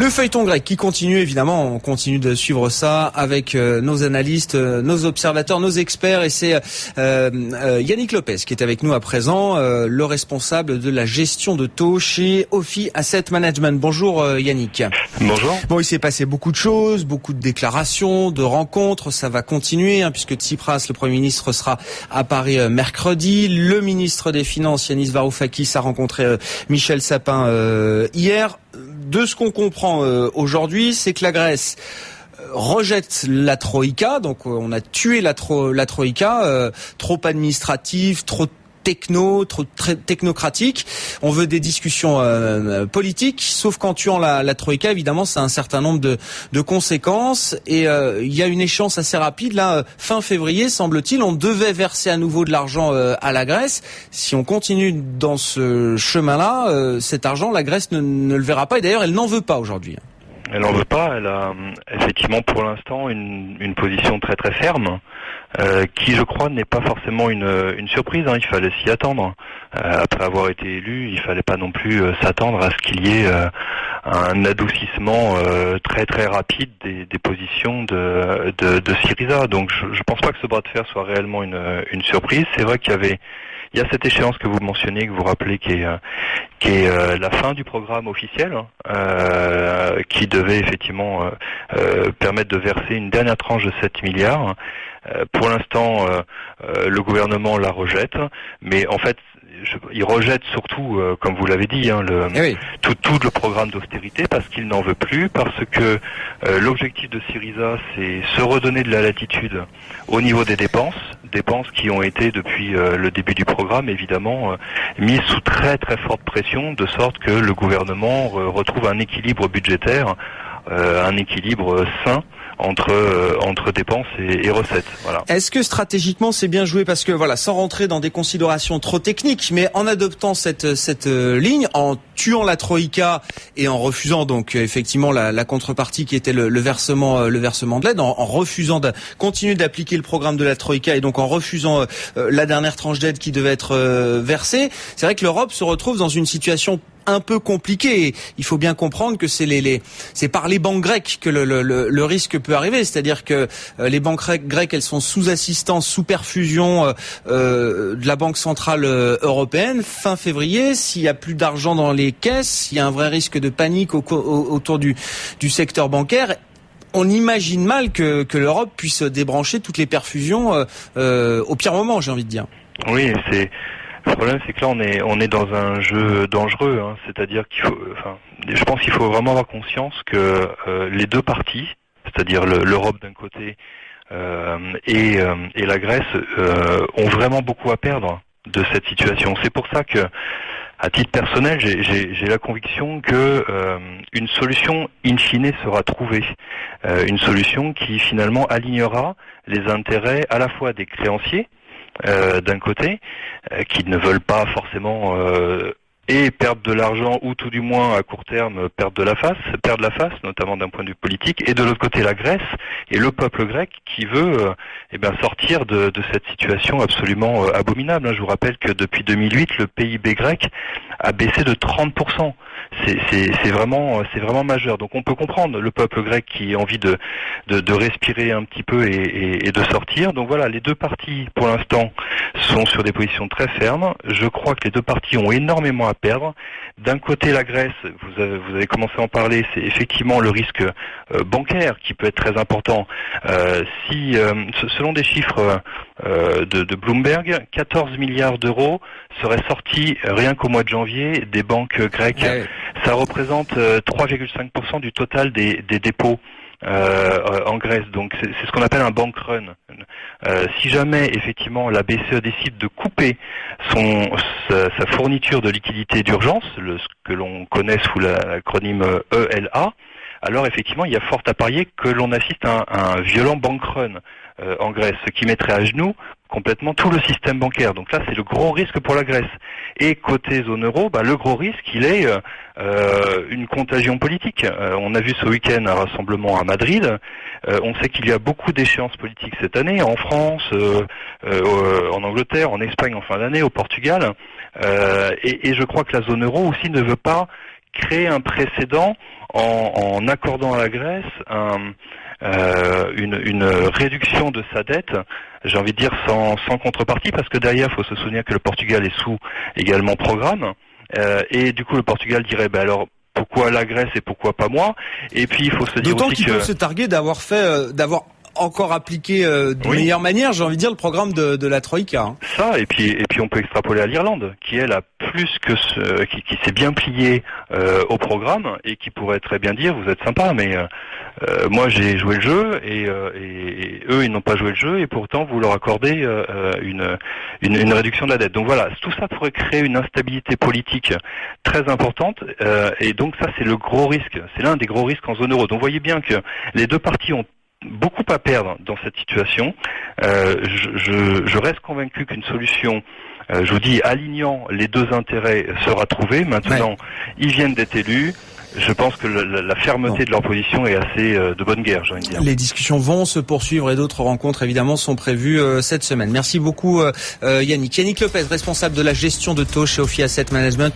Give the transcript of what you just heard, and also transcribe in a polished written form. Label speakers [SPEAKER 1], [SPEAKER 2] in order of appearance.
[SPEAKER 1] Le feuilleton grec qui continue, évidemment, on continue de suivre ça avec nos analystes, nos observateurs, nos experts, et c'est Yannick Lopez qui est avec nous à présent, le responsable de la gestion de taux chez Ophi Asset Management. Bonjour Yannick.
[SPEAKER 2] Bonjour.
[SPEAKER 1] Bon, il s'est passé beaucoup de choses, beaucoup de déclarations, de rencontres, ça va continuer puisque Tsipras, le Premier ministre, sera à Paris mercredi. Le ministre des Finances, Yanis Varoufakis, a rencontré Michel Sapin hier. De ce qu'on comprend aujourd'hui, c'est que la Grèce rejette la Troïka, donc on a tué la Troïka, trop administrative, trop très technocratique. On veut des discussions politiques, sauf qu'en tuant la Troïka, évidemment, ça a un certain nombre de conséquences. Et il y a une échéance assez rapide, là, fin février, semble-t-il. On devait verser à nouveau de l'argent à la Grèce. Si on continue dans ce chemin-là, cet argent, la Grèce ne le verra pas. Et d'ailleurs, elle n'en veut pas aujourd'hui.
[SPEAKER 2] Elle n'en veut pas. Elle a effectivement pour l'instant une position très très ferme, qui je crois n'est pas forcément une surprise. Il fallait s'y attendre. Après avoir été élu, il fallait pas non plus s'attendre à ce qu'il y ait un adoucissement très très rapide des positions de Syriza. Donc je pense pas que ce bras de fer soit réellement une surprise. C'est vrai il y a cette échéance que vous mentionnez, que vous rappelez, qui est la fin du programme officiel, qui devait effectivement permettre de verser une dernière tranche de 7 milliards. Pour l'instant, le gouvernement la rejette, mais en fait, il rejette surtout, comme vous l'avez dit, tout le programme d'austérité, parce qu'il n'en veut plus, parce que l'objectif de Syriza, c'est se redonner de la latitude au niveau des dépenses qui ont été depuis le début du programme évidemment mises sous très très forte pression, de sorte que le gouvernement retrouve un équilibre budgétaire, un équilibre sain entre dépenses et recettes. Voilà.
[SPEAKER 1] Est-ce que stratégiquement c'est bien joué, parce que voilà, sans rentrer dans des considérations trop techniques, mais en adoptant cette ligne, en tuant la Troïka et en refusant donc effectivement la contrepartie qui était le versement de l'aide, en refusant de continuer d'appliquer le programme de la Troïka et donc en refusant la dernière tranche d'aide qui devait être versée, c'est vrai que l'Europe se retrouve dans une situation un peu compliqué. Et il faut bien comprendre que c'est par les banques grecques que le risque peut arriver. C'est-à-dire que les banques grecques, elles sont sous assistance, sous perfusion de la Banque centrale européenne. Fin février, s'il y a plus d'argent dans les caisses, il y a un vrai risque de panique autour du secteur bancaire. On imagine mal que l'Europe puisse débrancher toutes les perfusions au pire moment, j'ai envie de dire.
[SPEAKER 2] Oui, le problème, c'est que là, on est dans un jeu dangereux, c'est-à-dire je pense qu'il faut vraiment avoir conscience que les deux parties, c'est-à-dire l'Europe d'un côté et la Grèce, ont vraiment beaucoup à perdre de cette situation. C'est pour ça que, à titre personnel, j'ai la conviction que une solution in fine sera trouvée, une solution qui finalement alignera les intérêts à la fois des créanciers, d'un côté, qui ne veulent pas forcément et perdre de l'argent, ou tout du moins à court terme perdre la face, notamment d'un point de vue politique, et de l'autre côté la Grèce et le peuple grec qui veut sortir de cette situation absolument abominable. Je vous rappelle que depuis 2008, le PIB grec a baissé de 30%. C'est vraiment majeur. Donc on peut comprendre le peuple grec qui a envie de respirer un petit peu et de sortir. Donc voilà, les deux parties pour l'instant sont sur des positions très fermes. Je crois que les deux parties ont énormément à perdre. D'un côté, la Grèce, vous avez commencé à en parler, c'est effectivement le risque bancaire qui peut être très important. Selon des chiffres de Bloomberg, 14 milliards d'euros seraient sortis rien qu'au mois de janvier des banques grecques. Ouais. Ça représente 3,5% du total des dépôts en Grèce. Donc c'est ce qu'on appelle un bank run. Si jamais effectivement la BCE décide de couper sa fourniture de liquidité d'urgence, ce que l'on connaît sous l'acronyme ELA, alors effectivement il y a fort à parier que l'on assiste à un violent bank run en Grèce, ce qui mettrait à genoux complètement tout le système bancaire. Donc là, c'est le gros risque pour la Grèce. Et côté zone euro, le gros risque, il est une contagion politique. On a vu ce week-end un rassemblement à Madrid. On sait qu'il y a beaucoup d'échéances politiques cette année, en France, en Angleterre, en Espagne en fin d'année, au Portugal. Et je crois que la zone euro aussi ne veut pas créer un précédent en accordant à la Grèce une réduction de sa dette, j'ai envie de dire sans contrepartie, parce que derrière, il faut se souvenir que le Portugal est sous également programme, et du coup le Portugal dirait alors pourquoi la Grèce et pourquoi pas moi? Et puis il faut se dire
[SPEAKER 1] d'autant
[SPEAKER 2] aussi
[SPEAKER 1] qu'ils peuvent se targuer d'avoir encore appliqué de meilleure manière, j'ai envie de dire, le programme de la Troïka. Hein.
[SPEAKER 2] Ça, et puis on peut extrapoler à l'Irlande, qui elle a plus que qui s'est bien plié au programme et qui pourrait très bien dire vous êtes sympa, mais moi j'ai joué le jeu et eux ils n'ont pas joué le jeu et pourtant vous leur accordez une réduction de la dette. Donc voilà, tout ça pourrait créer une instabilité politique très importante et donc ça c'est le gros risque, c'est l'un des gros risques en zone euro. Donc vous voyez bien que les deux parties ont beaucoup à perdre dans cette situation. Je reste convaincu qu'une solution, je vous dis, alignant les deux intérêts sera trouvée. Maintenant, ils viennent d'être élus. Je pense que la fermeté de leur position est assez de bonne guerre, j'ai envie de dire.
[SPEAKER 1] Les discussions vont se poursuivre et d'autres rencontres, évidemment, sont prévues cette semaine. Merci beaucoup, Yannick. Yannick Lopez, responsable de la gestion de taux chez Ophi Asset Management.